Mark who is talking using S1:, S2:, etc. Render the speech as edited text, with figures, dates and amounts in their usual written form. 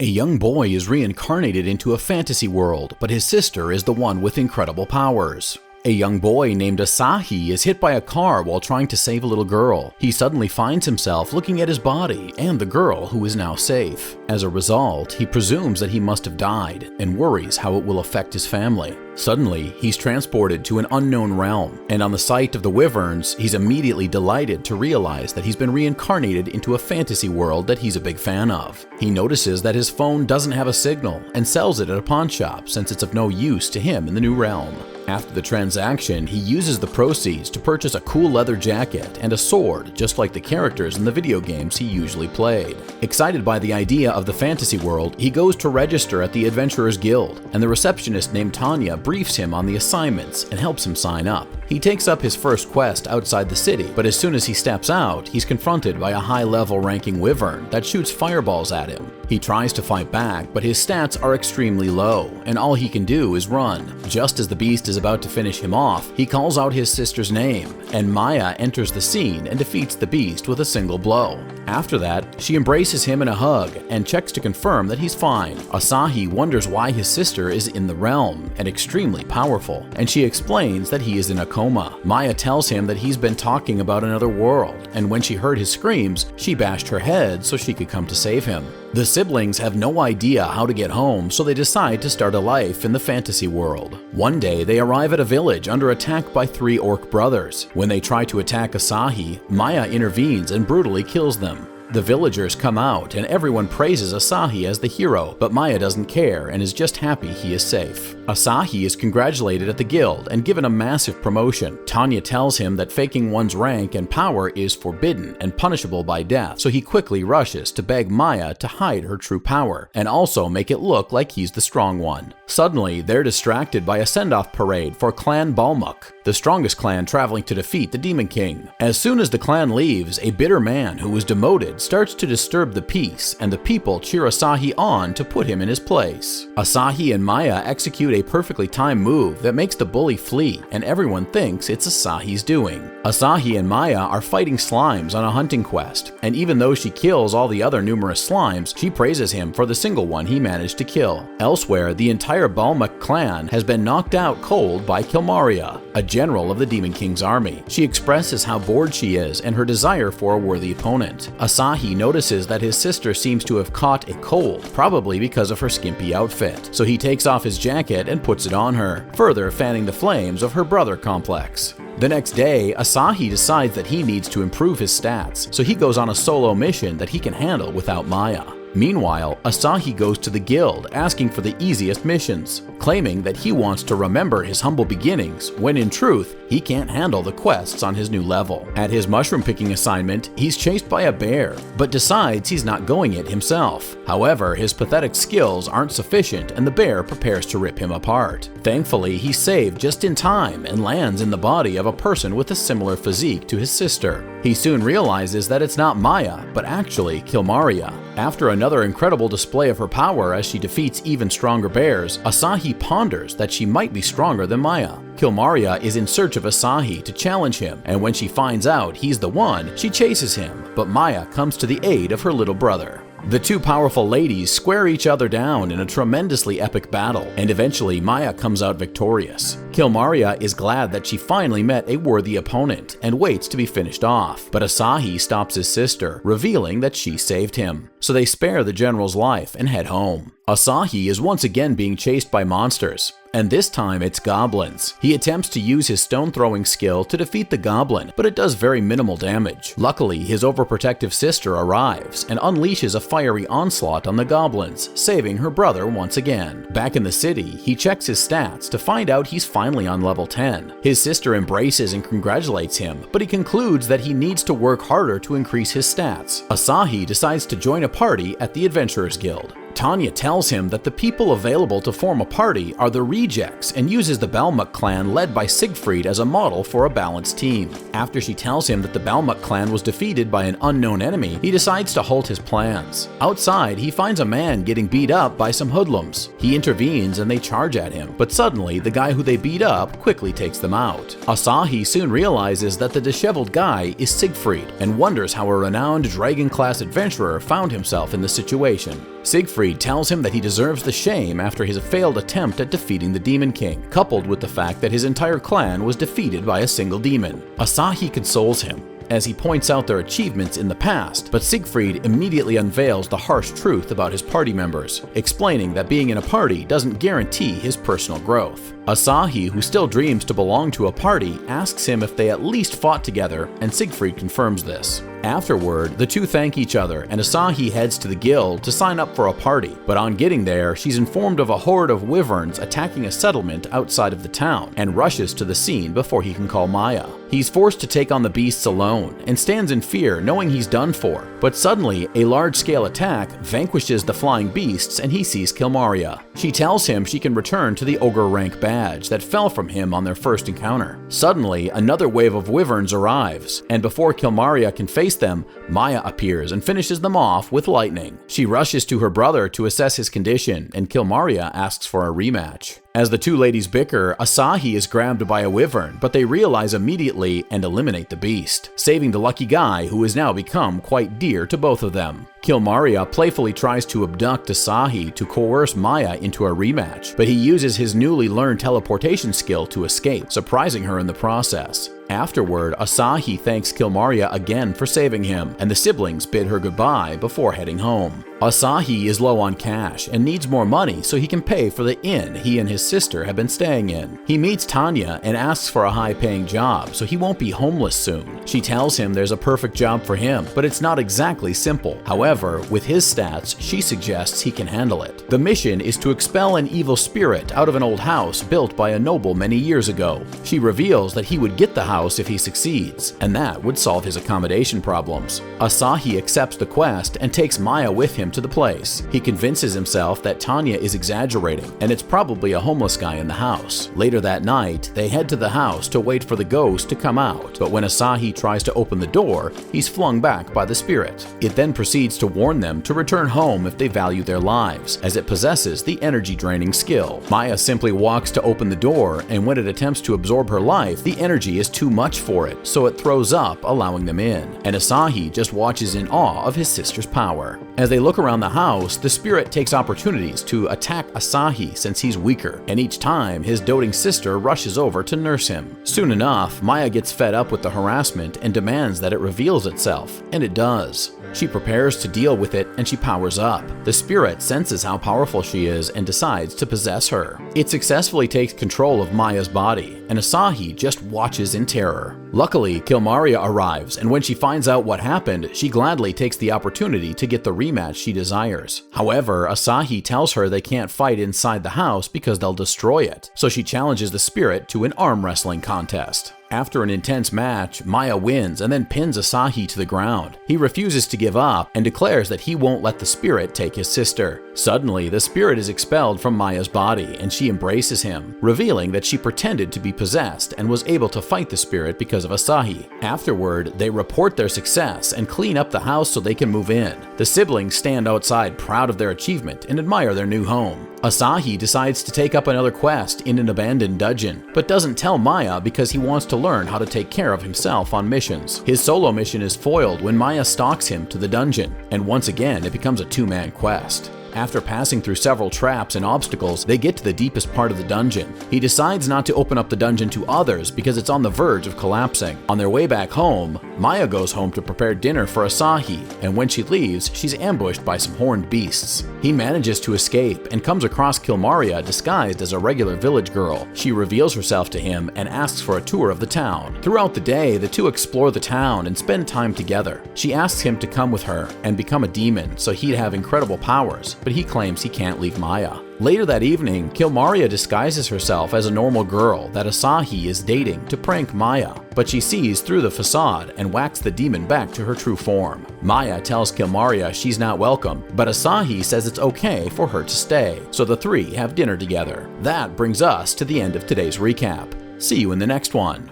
S1: A young boy is reincarnated into a fantasy world, but his sister is the one with incredible powers. A young boy named Asahi is hit by a car while trying to save a little girl. He suddenly finds himself looking at his body and the girl, who is now safe. As a result, he presumes that he must have died and worries how it will affect his family. Suddenly, he's transported to an unknown realm, and on the sight of the wyverns, he's immediately delighted to realize that he's been reincarnated into a fantasy world that he's a big fan of. He notices that his phone doesn't have a signal and sells it at a pawn shop since it's of no use to him in the new realm. After the transaction, he uses the proceeds to purchase a cool leather jacket and a sword, just like the characters in the video games he usually played. Excited by the idea of the fantasy world, he goes to register at the Adventurers Guild, and the receptionist named Tanya briefs him on the assignments and helps him sign up. He takes up his first quest outside the city, but as soon as he steps out, he's confronted by a high-level ranking wyvern that shoots fireballs at him. He tries to fight back, but his stats are extremely low, and all he can do is run. Just as the beast is about to finish him off, he calls out his sister's name, and Maya enters the scene and defeats the beast with a single blow. After that, she embraces him in a hug and checks to confirm that he's fine. Asahi wonders why his sister is in the realm and extremely powerful, and she explains that he is in a coma. Maya tells him that he's been talking about another world, and when she heard his screams, she bashed her head so she could come to save him. The siblings have no idea how to get home, so they decide to start a life in the fantasy world. One day, they arrive at a village under attack by 3 orc brothers. When they try to attack Asahi, Maya intervenes and brutally kills them. The villagers come out and everyone praises Asahi as the hero, but Maya doesn't care and is just happy he is safe. Asahi is congratulated at the guild and given a massive promotion. Tanya tells him that faking one's rank and power is forbidden and punishable by death, so he quickly rushes to beg Maya to hide her true power and also make it look like he's the strong one. Suddenly, they're distracted by a send-off parade for Clan Balmuk, the strongest clan traveling to defeat the Demon King. As soon as the clan leaves, a bitter man who was demoted starts to disturb the peace, and the people cheer Asahi on to put him in his place. Asahi and Maya execute a perfectly timed move that makes the bully flee, and everyone thinks it's Asahi's doing. Asahi and Maya are fighting slimes on a hunting quest, and even though she kills all the other numerous slimes, she praises him for the single one he managed to kill. Elsewhere, the entire Balmuk clan has been knocked out cold by Kilmaria, a general of the Demon King's army. She expresses how bored she is and her desire for a worthy opponent. Asahi notices that his sister seems to have caught a cold, probably because of her skimpy outfit, so he takes off his jacket and puts it on her, further fanning the flames of her brother complex. The next day, Asahi decides that he needs to improve his stats, so he goes on a solo mission that he can handle without Maya. Meanwhile, Asahi goes to the guild asking for the easiest missions, claiming that he wants to remember his humble beginnings when in truth, he can't handle the quests on his new level. At his mushroom picking assignment, he's chased by a bear, but decides he's not going it himself. However, his pathetic skills aren't sufficient and the bear prepares to rip him apart. Thankfully, he's saved just in time and lands in the body of a person with a similar physique to his sister. He soon realizes that it's not Maya, but actually Kilmaria. After another incredible display of her power as she defeats even stronger bears, Asahi ponders that she might be stronger than Maya. Kilmaria is in search of Asahi to challenge him, and when she finds out he's the one, she chases him, but Maya comes to the aid of her little brother. The two powerful ladies square each other down in a tremendously epic battle, and eventually Maya comes out victorious. Kilmaria is glad that she finally met a worthy opponent and waits to be finished off, but Asahi stops his sister, revealing that she saved him. So they spare the general's life and head home. Asahi is once again being chased by monsters, and this time it's goblins. He attempts to use his stone-throwing skill to defeat the goblin, but it does very minimal damage. Luckily, his overprotective sister arrives and unleashes a fiery onslaught on the goblins, saving her brother once again. Back in the city, he checks his stats to find out he's finally on level 10. His sister embraces and congratulates him, but he concludes that he needs to work harder to increase his stats. Asahi decides to join a party at the Adventurers Guild. Tanya tells him that the people available to form a party are the rejects and uses the Balmuk clan led by Siegfried as a model for a balanced team. After she tells him that the Balmuk clan was defeated by an unknown enemy, he decides to halt his plans. Outside, he finds a man getting beat up by some hoodlums. He intervenes and they charge at him, but suddenly the guy who they beat up quickly takes them out. Asahi soon realizes that the disheveled guy is Siegfried and wonders how a renowned dragon-class adventurer found himself in this situation. Siegfried Siegfried tells him that he deserves the shame after his failed attempt at defeating the Demon King, coupled with the fact that his entire clan was defeated by a single demon. Asahi consoles him as he points out their achievements in the past, but Siegfried immediately unveils the harsh truth about his party members, explaining that being in a party doesn't guarantee his personal growth. Asahi, who still dreams to belong to a party, asks him if they at least fought together, and Siegfried confirms this. Afterward, the two thank each other, and Asahi heads to the guild to sign up for a party, but on getting there, she's informed of a horde of wyverns attacking a settlement outside of the town, and rushes to the scene before he can call Maya. He's forced to take on the beasts alone, and stands in fear knowing he's done for, but suddenly, a large-scale attack vanquishes the flying beasts and he sees Kilmaria. She tells him she can return to the ogre rank badge that fell from him on their first encounter. Suddenly, another wave of wyverns arrives, and before Kilmaria can face them, Maya appears and finishes them off with lightning. She rushes to her brother to assess his condition, and Kilmaria asks for a rematch. As the two ladies bicker, Asahi is grabbed by a wyvern, but they realize immediately and eliminate the beast, saving the lucky guy who has now become quite dear to both of them. Kilmaria playfully tries to abduct Asahi to coerce Maya into a rematch, but he uses his newly learned teleportation skill to escape, surprising her in the process. Afterward, Asahi thanks Kilmaria again for saving him, and the siblings bid her goodbye before heading home. Asahi is low on cash and needs more money so he can pay for the inn he and his sister have been staying in. He meets Tanya and asks for a high-paying job so he won't be homeless soon. She tells him there's a perfect job for him, but it's not exactly simple. However, with his stats, she suggests he can handle it. The mission is to expel an evil spirit out of an old house built by a noble many years ago. She reveals that he would get the house if he succeeds, and that would solve his accommodation problems. Asahi accepts the quest and takes Maya with him to the place. He convinces himself that Tanya is exaggerating, and it's probably a homeless guy in the house. Later that night, they head to the house to wait for the ghost to come out, but when Asahi tries to open the door, he's flung back by the spirit. It then proceeds to warn them to return home if they value their lives, as it possesses the energy-draining skill. Maya simply walks to open the door, and when it attempts to absorb her life, the energy is too much for it, so it throws up, allowing them in. And Asahi just watches in awe of his sister's power. As they look around the house, the spirit takes opportunities to attack Asahi since he's weaker, and each time his doting sister rushes over to nurse him. Soon enough, Maya gets fed up with the harassment and demands that it reveals itself, and it does. She prepares to deal with it and she powers up. The spirit senses how powerful she is and decides to possess her. It successfully takes control of Maya's body, and Asahi just watches in terror. Luckily, Kilmaria arrives, and when she finds out what happened, she gladly takes the opportunity to get the rematch she desires. However, Asahi tells her they can't fight inside the house because they'll destroy it, so she challenges the spirit to an arm wrestling contest. After an intense match, Maya wins and then pins Asahi to the ground. He refuses to give up and declares that he won't let the spirit take his sister. Suddenly, the spirit is expelled from Maya's body and she embraces him, revealing that she pretended to be possessed and was able to fight the spirit because of Asahi. Afterward, they report their success and clean up the house so they can move in. The siblings stand outside proud of their achievement and admire their new home. Asahi decides to take up another quest in an abandoned dungeon, but doesn't tell Maya because he wants to learn how to take care of himself on missions. His solo mission is foiled when Maya stalks him to the dungeon, and once again it becomes a two-man quest. After passing through several traps and obstacles, they get to the deepest part of the dungeon. He decides not to open up the dungeon to others because it's on the verge of collapsing. On their way back home, Maya goes home to prepare dinner for Asahi, and when she leaves, she's ambushed by some horned beasts. He manages to escape and comes across Kilmaria disguised as a regular village girl. She reveals herself to him and asks for a tour of the town. Throughout the day, the two explore the town and spend time together. She asks him to come with her and become a demon so he'd have incredible powers, but he claims he can't leave Maya. Later that evening, Kilmaria disguises herself as a normal girl that Asahi is dating to prank Maya, but she sees through the facade and whacks the demon back to her true form. Maya tells Kilmaria she's not welcome, but Asahi says it's okay for her to stay, so the three have dinner together. That brings us to the end of today's recap. See you in the next one.